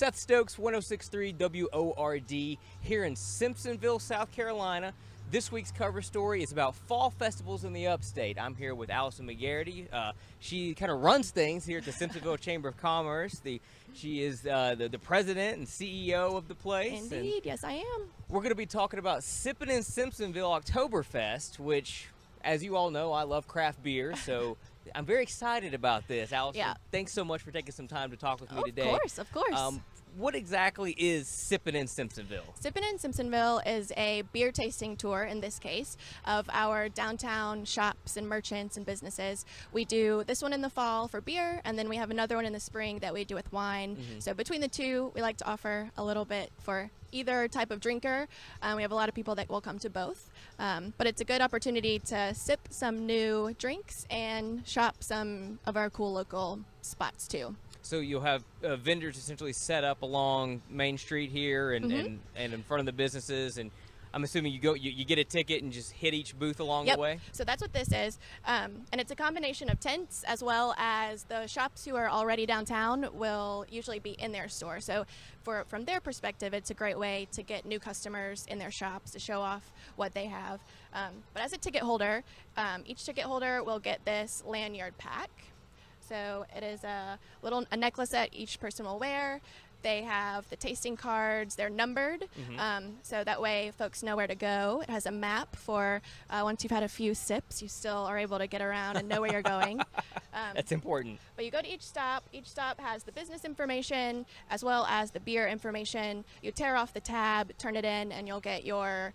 Seth Stokes, 106.3 WORD here in Simpsonville, South Carolina. This week's cover story is about fall festivals in the Upstate. I'm here with Allison McGarity. She kind of runs things here at the Simpsonville Chamber of Commerce. She is the president and CEO of the place. Indeed, yes I am. We're going to be talking about Sippin in Simpsonville Oktoberfest, which, as you all know, I love craft beer, so I'm very excited about this. Allison, thanks so much for taking some time to talk with me today. Of course. What exactly is Sippin in Simpsonville? Sippin in Simpsonville is a beer tasting tour, in this case, of our downtown shops and merchants and businesses. We do this one in the fall for beer, and then we have another one in the spring that we do with wine. So between the two, we like to offer a little bit for either type of drinker. We have a lot of people that will come to both. But it's a good opportunity to sip some new drinks and shop some of our cool local spots too. So you'll have vendors essentially set up along Main Street here and in front of the businesses, and I'm assuming you get a ticket and just hit each booth along the way? So that's what this is. And it's a combination of tents as well as the shops who are already downtown will usually be in their store. So from their perspective, it's a great way to get new customers in their shops to show off what they have. But as a ticket holder, each ticket holder will get this lanyard pack. So it is a necklace that each person will wear. They have the tasting cards. They're numbered, so that way folks know where to go. It has a map for once you've had a few sips, you still are able to get around and know where you're going. That's important. But you go to each stop. Each stop has the business information as well as the beer information. You tear off the tab, turn it in, and you'll get your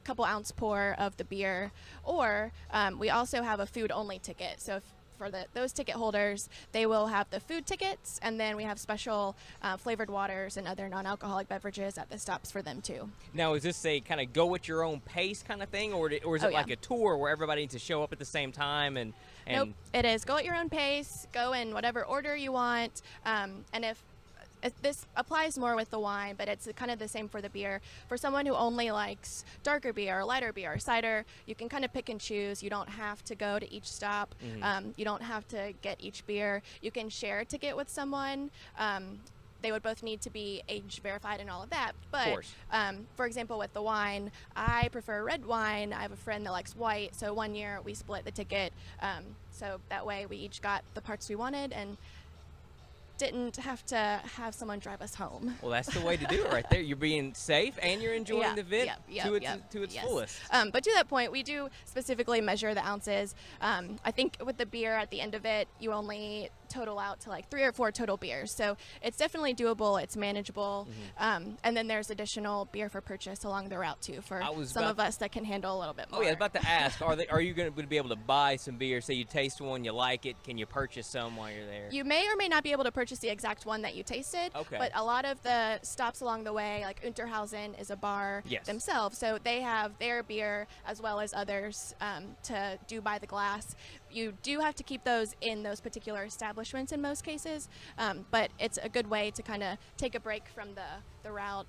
couple ounce pour of the beer. Or we also have a food only ticket. So for those ticket holders, they will have the food tickets, and then we have special flavored waters and other non-alcoholic beverages at the stops for them too. Now, is this a kind of go at your own pace kind of thing, or is it like a tour where everybody needs to show up at the same time? Nope, it is go at your own pace, go in whatever order you want, and if this applies more with the wine, but it's kind of the same for the beer. For someone who only likes darker beer or lighter beer or cider, you can kind of pick and choose. You don't have to go to each stop. You don't have to get each beer. You can share a ticket with someone. They would both need to be age verified and all of that. But for example, with the wine, I prefer red wine. I have a friend that likes white. So one year we split the ticket. So that way we each got the parts we wanted and didn't have to have someone drive us home. Well, that's the way to do it right there. You're being safe and you're enjoying the event to its fullest. But to that point, we do specifically measure the ounces. I think with the beer at the end of it, you only total out to like 3 or 4 total beers. So it's definitely doable. It's manageable. And then there's additional beer for purchase along the route too for some of us that can handle a little bit more. Oh yeah, I was about to ask, are you going to be able to buy some beer? Say you taste one, you like it, can you purchase some while you're there? You may or may not be able to purchase the exact one that you tasted, but a lot of the stops along the way, like Unterhausen is a bar themselves, so they have their beer as well as others to do by the glass. You do have to keep those in those particular establishments in most cases, but it's a good way to kind of take a break from the route,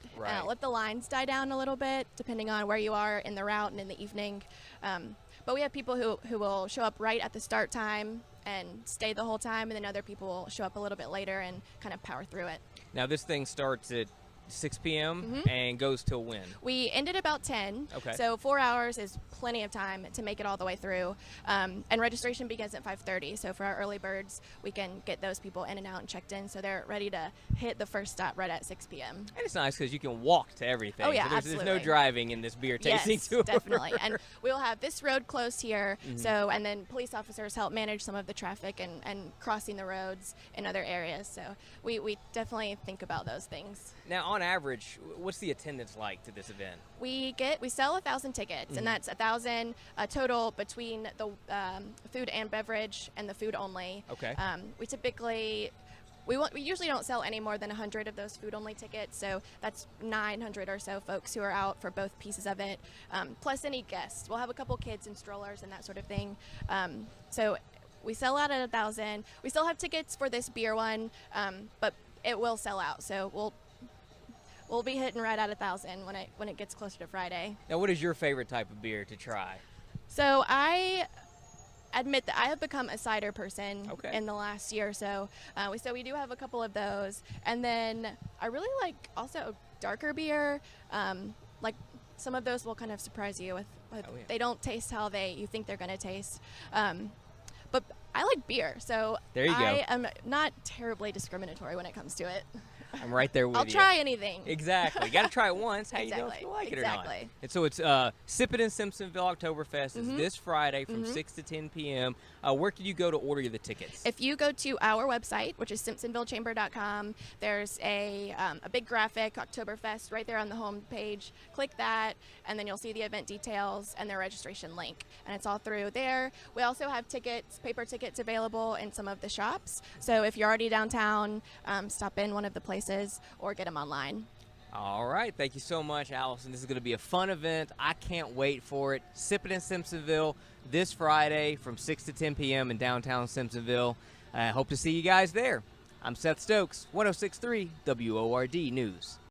let the lines die down a little bit depending on where you are in the route and in the evening. But we have people who will show up right at the start time and stay the whole time, and then other people will show up a little bit later and kind of power through it. Now this thing starts at 6 p.m. and goes till when? We ended about 10. So 4 hours is plenty of time to make it all the way through. And registration begins at 5:30. So for our early birds, we can get those people in and out and checked in so they're ready to hit the first stop right at 6 p.m. And it's nice because you can walk to everything. Oh, yeah, so there's no driving in this beer tasting tour. Yes, definitely. And we'll have this road closed here. So, and then police officers help manage some of the traffic and crossing the roads in other areas. So we definitely think about those things. Now, on average, what's the attendance like to this event? We sell 1,000 tickets, and that's 1,000 total between the food and beverage and the food only. We usually don't sell any more than 100 of those food only tickets, so that's 900 or so folks who are out for both pieces of it, plus any guests. We'll have a couple kids and strollers and that sort of thing. So we sell out at 1,000. We still have tickets for this beer one, but it will sell out. So we'll be hitting right at 1,000 when it gets closer to Friday. Now, what is your favorite type of beer to try? So admit that I have become a cider person Okay. in the last year or so. So we do have a couple of those. And then I really like also darker beer. Like some of those will kind of surprise you with Oh, yeah. they don't taste how you think they're going to taste. But I like beer, so There you go. I am not terribly discriminatory when it comes to it. I'm right there with I'll you. try anything. Exactly. You got to try it once. How you know if Exactly. you like it or not. Exactly. And so it's Sippin in Simpsonville Oktoberfest is this Friday from 6 to 10 p.m. Where can you go to order the tickets? If you go to our website, which is simpsonvillechamber.com, there's a big graphic, Oktoberfest, right there on the home page. Click that, and then you'll see the event details and their registration link. And it's all through there. We also have tickets, paper tickets available in some of the shops. So if you're already downtown, stop in one of the places or get them online. All right. Thank you so much, Allison. This is going to be a fun event. I can't wait for it. Sippin in Simpsonville this Friday from 6 to 10 p.m. in downtown Simpsonville. I hope to see you guys there. I'm Seth Stokes, 106.3 WORD News.